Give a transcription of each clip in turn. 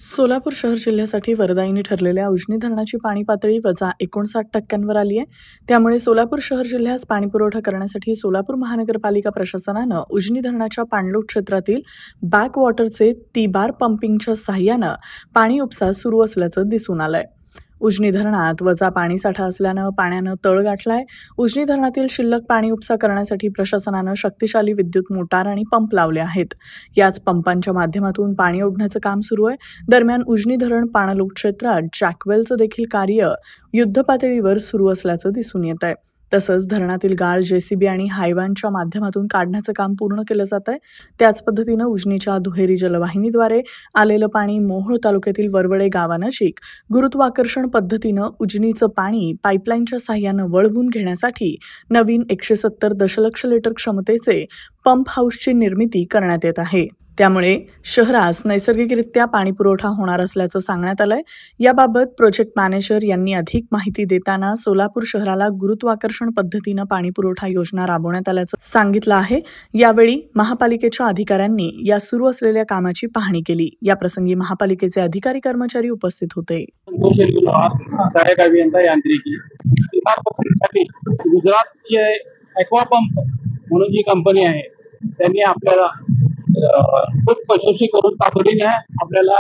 सोलापूर शहर जिल्ह्यासाठी वरदायिनी ठरलेल्या उजनी धरणाची पाणी पातळी -59% आली आहे. त्यामुळे सोलापूर शहर जिल्ह्यास पाणीपुरवठा करण्यासाठी सोलापूर महानगरपालिका प्रशासनानं उजनी धरणाच्या पाणलोट क्षेत्रातील बॅकवॉटरचे तिबार पंपिंगच्या सहाय्यानं पाणी उपसा सुरू असल्याचं दिसून आलंय. उजनी धरणात वजा पाणीसाठा असल्यानं पाण्यानं तळ गाठलाय. उजनी धरणातील शिल्लक पाणी उपसा करण्यासाठी प्रशासनानं शक्तिशाली विद्युत मोटार आणि पंप लावले आहेत. याच पंपांच्या माध्यमातून पाणी ओढण्याचं काम सुरू आहे. दरम्यान उजनी धरण पाणलोट क्षेत्रात जॅकवेलचं देखील कार्य युद्धपातळीवर सुरू असल्याचं दिसून येत आहे. तसंच धरणातील गाळ जेसीबी आणि हायवानच्या माध्यमातून काढण्याचं काम पूर्ण केलं जात आहे. त्याच पद्धतीनं उजनीच्या दुहेरी जलवाहिनीद्वारे आलेलं पाणी मोहोळ तालुक्यातील वरवडे गावानजीक गुरुत्वाकर्षण पद्धतीनं उजनीचं पाणी पाईपलाईनच्या साहाय्यानं वळवून घेण्यासाठी नवीन 170 दशलक्ष लिटर क्षमतेचे पंप हाऊसची निर्मिती करण्यात येत आहे. त्यामुळे शहरास नैसर्गिकरित्या पाणीपुरवठा होणार असल्याचं सांगण्यात आलंय. याबाबत प्रोजेक्ट मॅनेजर यांनी अधिक माहिती देताना सोलापूर शहराला गुरुत्वाकर्षण पद्धतीनं पाणीपुरवठा योजना राबवण्यात आल्याचं सांगितलं आहे. यावेळी महापालिकेच्या अधिकाऱ्यांनी या सुरू असलेल्या कामाची पाहणी केली. याप्रसंगी महापालिकेचे अधिकारी कर्मचारी उपस्थित होते. सहाय्यक अभियंता यांत्रिकी गुजरातचे एक्वापंप म्हणून जी कंपनी आहे त्यांनी आपल्याला खूप कष्टोशी करून तातडीने आपल्याला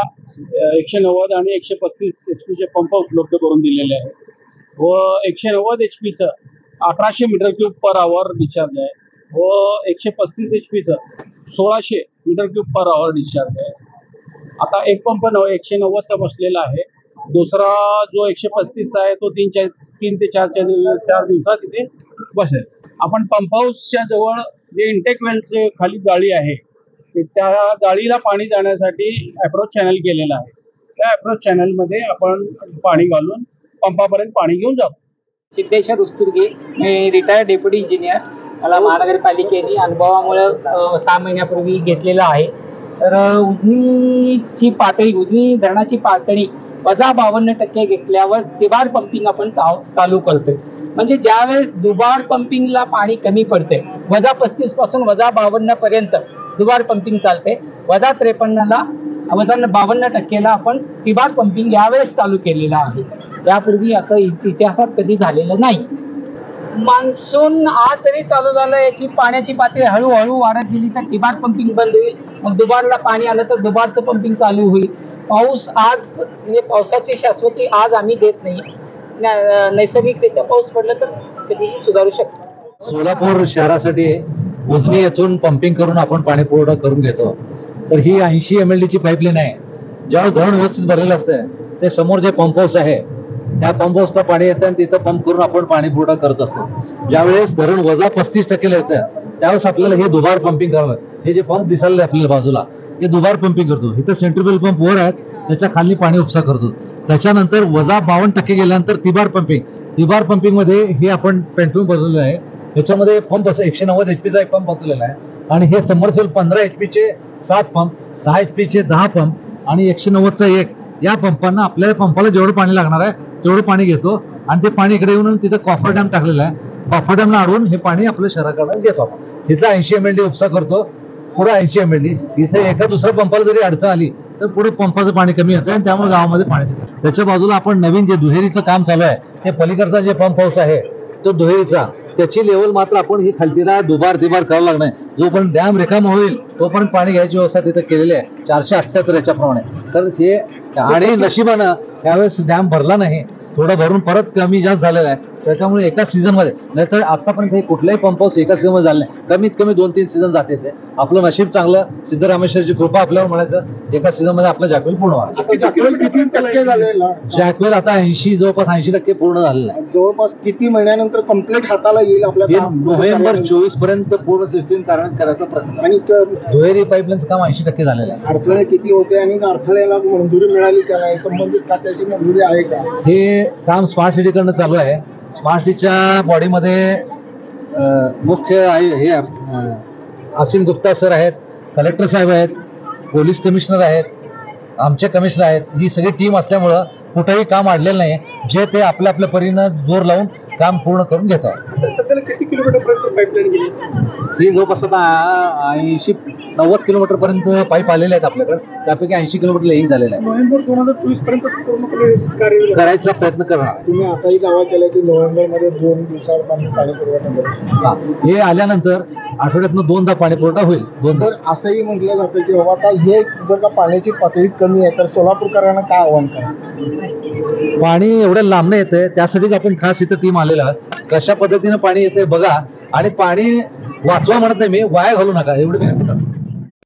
190 आणि 135 HP चे पंप उपलब्ध करून दिलेले आहेत व 190 HP चं 1800 metre cube per hour discharge आहे व 135 HP चं 1600 metre cube per hour discharge आहे. आता एक पंप 190 चा बसलेला आहे. दुसरा जो 135 चा आहे तो 3 ते 4 दिवसात इथे बसेल. आपण पंप हाऊसच्या जवळ जे इंटेक वेलचे खाली जाळी आहे त्या जाळीला पाणी जाण्यासाठी अप्रोच चॅनल केलेला आहे. त्या अप्रोच चॅनल मध्ये आपण पाणी घालून पंपापर्यंत पाणी घेऊन जातो. सिद्धेश्वर उस्तुर्गे, मी रिटायर्ड डेप्युटी इंजिनियर. मला महानगरपालिकेने अनुभवामुळे 6 महिन्यापूर्वी घेतलेला आहे. तर उजनीची पातळी, उजनी धरणाची पातळी -52% घेतल्यावर तिबार पंपिंग आपण चालू करतोय. म्हणजे ज्यावेळेस दुबार पंपिंगला पाणी कमी पडते, -35 पासून -52 पर्यंत दुबार पंपिंग चालते. -53ला 52% आपण तिबार पंपिंग यावेळेस चालू केलेलं आहे. यापूर्वी आता इतिहासात कधी झालेलं नाही. मान्सून आज जरी चालू झालं, याची पाण्याची पातळी हळूहळू वाढत गेली तर तिबार पंपिंग बंद होईल. मग दुबारला पाणी आलं तर दुबारचं पंपिंग चालू होईल. पाऊस आज म्हणजे पावसाची शाश्वती आज आम्ही देत नाही. नैसर्गिकरित्या पाऊस पडला तर कधीही सुधारू शकतो. सोलापूर शहरासाठी उजनी येथून पंपिंग करून आपण पाणी पुरवठा करून घेतो. तर ही 80 MLD ची पाईपलाईन आहे. ज्यावेळेस धरण व्यवस्थित भरलेलं असतं ते समोर जे पंप हाऊस आहे त्या पंप हाऊसला पाणी येतं आणि तिथं पंप करून आपण पाणी पुरवठा करत असतो. ज्यावेळेस धरण -35%ला येतं त्यावेळेस आपल्याला हे दुबार पंपिंग करावं. हे जे पंप दिसायला आपल्याला बाजूला हे दुबार पंपिंग करतो. इथं सेंट्रिफ्युगल पंप वर आहेत, त्याच्या खाली पाणी उपसा करतो. त्याच्यानंतर -52% गेल्यानंतर तिबार पंपिंग मध्ये हे आपण पेंटून बसवलेलं आहे. याच्यामध्ये पंप असं 190 HP चा एक पंप बसवलेला आहे आणि हे समर्सेबल 15 HP चे 7 पंप, 10 HP चे 10 पंप आणि 190 चा एक. या पंपांना आपल्याला पंपाला जेवढं पाणी लागणार आहे तेवढं पाणी घेतो आणि ते पाणी इकडे येऊन तिथं कॉफर डॅम टाकलेला आहे. कॉफर डॅमला अडवून हे पाणी आपल्या शहराकडे घेतो आपण. इथं 80 MLD उपसा करतो, पुढे 80 MLD. इथे एका दुसऱ्या पंपाला जरी अडचण आली तर पुढे पंपाचं पाणी कमी येतं आणि त्यामुळे गावामध्ये पाणी येतं. त्याच्या बाजूला आपण नवीन जे दुहेरीचं काम चालू आहे ते पलीकडचा जे पंप हाऊस आहे तो दुहेरीचा, त्याची लेवल मात्र आपण ही खालतीला दुबार करावं लागणार. जोपर्यंत डॅम रिकामा होईल तोपर्यंत पाणी घ्यायची व्यवस्था तिथे केलेली आहे 478 याच्याप्रमाणे. तर हे आणि नशिबानं त्यावेळेस डॅम भरला नाही, थोडं भरून परत कमी जास्त झालेला आहे. त्याच्यामुळे एका सीझन मध्ये, नाहीतर आतापर्यंत हे कुठलाही पंप हाऊस एका सीझन मध्ये झालं नाही. कमीत कमी 2-3 सीझन जाते ते. आपलं नशीब चांगलं, सिद्धरामेश्वरची कृपा आपल्यावर म्हणायचं. एका सीझन मध्ये आपलं जॅकवेल पूर्ण व्हावं. जॅकवेल आता 80 जवळपास 80% पूर्ण झालेलं आहे. जवळपास किती महिन्यानंतर कम्प्लीट हाताला येईल आपल्याला? नोव्हेंबर 24 पर्यंत पूर्ण सिस्टीम कार्यान्वित करायचा प्रयत्न. आणि दुहेरी पाईपलाईनचं काम 80% झालेलं आहे. अडथळे किती होते आणि अडथळ्याला मंजुरी मिळाली का नाही? संबंधित खात्याची मंजुरी आहे का? हे काम स्मार्ट सिटी कडनं चालू आहे. स्मार्ट सिटीच्या बॉडीमध्ये मुख्य हे असीम गुप्ता सर आहेत, कलेक्टर साहेब आहेत, पोलीस कमिशनर आहेत, आमचे कमिशनर आहेत. ही सगळी टीम असल्यामुळं कुठेही काम अडलेलं नाही. जे ते आपल्या आपल्या परीनं जोर लावून काम पूर्ण करून घेत आहे. सध्याला किती किलोमीटर पर्यंत पाईपलाईन गेली? ही जवळपास आता 80-90 किलोमीटर पर्यंत पाईप आलेले आहेत आपल्याकडे. त्यापैकी 80 किलोमीटर लेईंग झालेलं आहे. नोव्हेंबर 2024 पर्यंत पूर्णपणे कार्य करायचा प्रयत्न करणार. तुम्ही असाही दावा केला की नोव्हेंबरमध्ये 2 दिवसात पाणी पुरवठा करेल. हे आल्यानंतर आठवड्यातनं 2दा पाणी पुरवठा होईल. 2 दिवस. तर असंही म्हटलं जातं की बाबा आता हे जर का पाण्याची पातळी कमी आहे तर सोलापूरकरांना काय आव्हान करा? पाणी एवढ्या लांबणं येतंय, त्यासाठीच आपण खास इथं टीम आलेला. कशा पद्धतीनं पाणी येतंय बघा आणि पाणी वाचवा म्हणत नाही मी, वाया घालू नका एवढी विनंती करतो.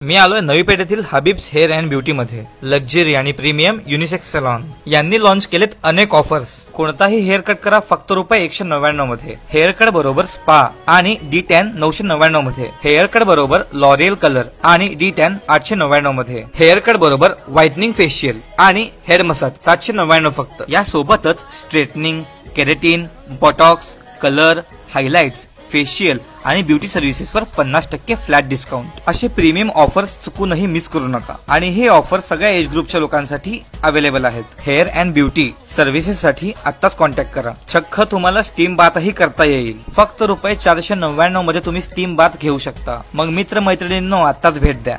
मी आलोय नवी पेठेतील हबीब्स हेअर अँड ब्युटी मध्ये. लक्झरी आणि प्रीमियम युनिसेक्स सलॉन यांनी लॉन्च केलेत अनेक ऑफर्स. कोणताही हेअर कट करा फक्त ₹199 मध्ये. हेअर कट बरोबर स्पा आणि D10 999 मध्ये. हेअर कट बरोबर लॉरियल कलर आणि D10 899 मध्ये. हेअर कट बरोबर व्हाइटनिंग फेशियल आणि हेड मसाज 799 फक्त. या सोबतच straightening, keratin, Botox, colour, highlights, facial आणि ब्युटी सर्व्हिसेसवर 50% फ्लॅट डिस्काउंट. असे प्रीमियम ऑफर्स चुकूनही मिस करू नका. आणि हे ऑफर सगळ्या एज ग्रुपच्या लोकांसाठी अवेलेबल आहेत. हेअर अँड ब्युटी सर्व्हिसेस साठी आत्ताच कॉन्टॅक्ट करा. चक्क तुम्हाला स्टीम बाथही करता येईल. फक्त ₹499 मध्ये तुम्ही स्टीम बाथ घेऊ शकता. मग मित्र मैत्रिणींनो आत्ताच भेट द्या.